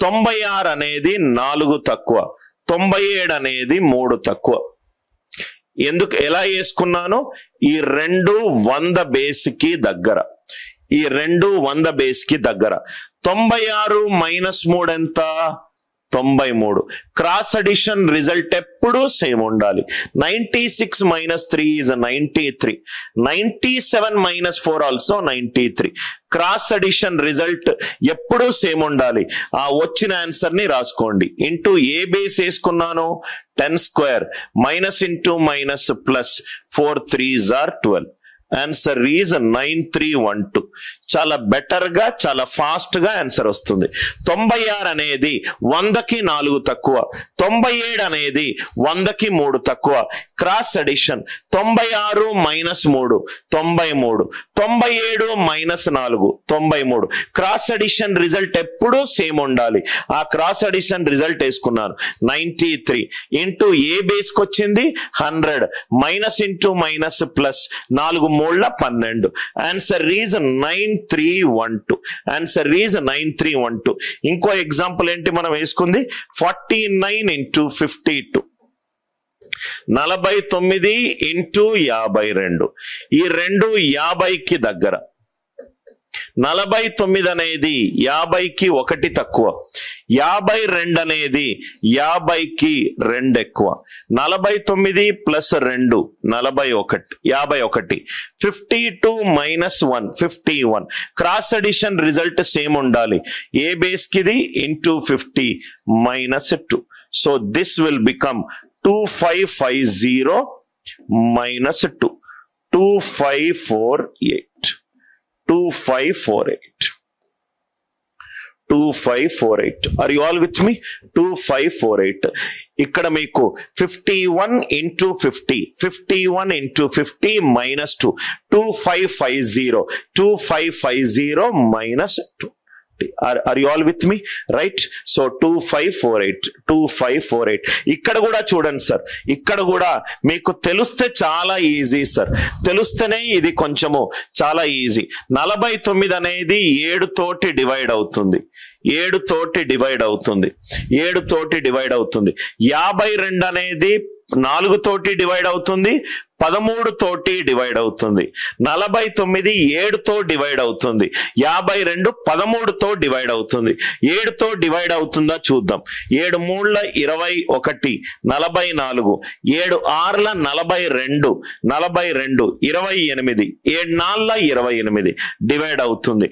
96 అనేది 4 తక్కువ, 97 అనేది 3 తక్కువ. ఎందుకు ఎలా వేసుకున్నాను? ఈ రెండు 100 బేస్కి దగ్గర, ఈ రెండు 100 బేస్కి దగ్గర. 96 - 3 ఎంత? 93. క్రాస్ అడిషన్ రిజల్ట్ ఎప్పుడు సేమ్ ఉండాలి. 96 - 3 is 93. 97 - 4 also 93. Cross addition result ఎప్పుడు సేమ్ ఉండాలి. ఆ వచ్చిన ఆన్సర్ ని రాసుకోండి. ఇంటూ ఏ బేస్ వేసుకున్నాను? 10² minus into minus plus 4 3s are 12. Answer is 9312. చాలా బెటర్ గా, చాలా ఫాస్ట్ గా ఆన్సర్ వస్తుంది. 96 అనేది 100కి 4 తక్కువ, 97 అనేది 100కి 3 తక్కువ. Cross addition 96 - 3 93, 97 - 4 93. Cross addition result ఎప్పుడూ సేమ్ ఉండాలి. ఆ క్రాస్ అడిషన్ రిజల్ట్ వేసుకున్నాను. 93 ఇంటూ ఏ బేస్కి వచ్చింది? 100 minus into minus plus 4 3 12. Answer is 9312. Answer is 9312. ఇంకో ఎగ్జాంపుల్ ఏంటి మనం వేసుకుంది? 49 × 52, 49 × 52. ఈ రెండు 50కి దగ్గర. 49 అనేది 50కి 1 తక్కువ, 52 అనేది 50కి 2 ఎక్కువ. 49 + 2 41, 51. 52 - 1 51. క్రాస్ అడిషన్ రిజల్ట్ సేమ్ ఉండాలి. ఏ బేస్ కిది? Into 50 - 2. So this will become 2550 - 2 2548. 2548. 2548. Are you all with me? 2548. ఇక్కడ మీకు 51 × 50, 51 × 50 - 2 2550. 2550 - 2. Are you all with me? Right? So 2548. 2548. ఇక్కడ కూడా చూడండి సార్, ఇక్కడ కూడా మీకు తెలిస్తే చాలా ఈజీ సార్. తెలిస్తేనే ఇది కొంచెము చాలా ఈజీ. 49 అనేది 7 తోటి డివైడ్ అవుతుంది, 7 తోటి డివైడ్ అవుతుంది, 7 తోటి డివైడ్ అవుతుంది. 52 అనేది 4 తోటి డివైడ్ అవుతుంది, 13 తోటి డివైడ్ అవుతుంది. 49 7 తో డివైడ్ అవుతుంది, 52 13 తో డివైడ్ అవుతుంది. 7 తో డివైడ్ అవుతుందా చూద్దాం. 7 3 21, 44, 7 6 42, 42, 28, 7 4 28 డివైడ్ అవుతుంది.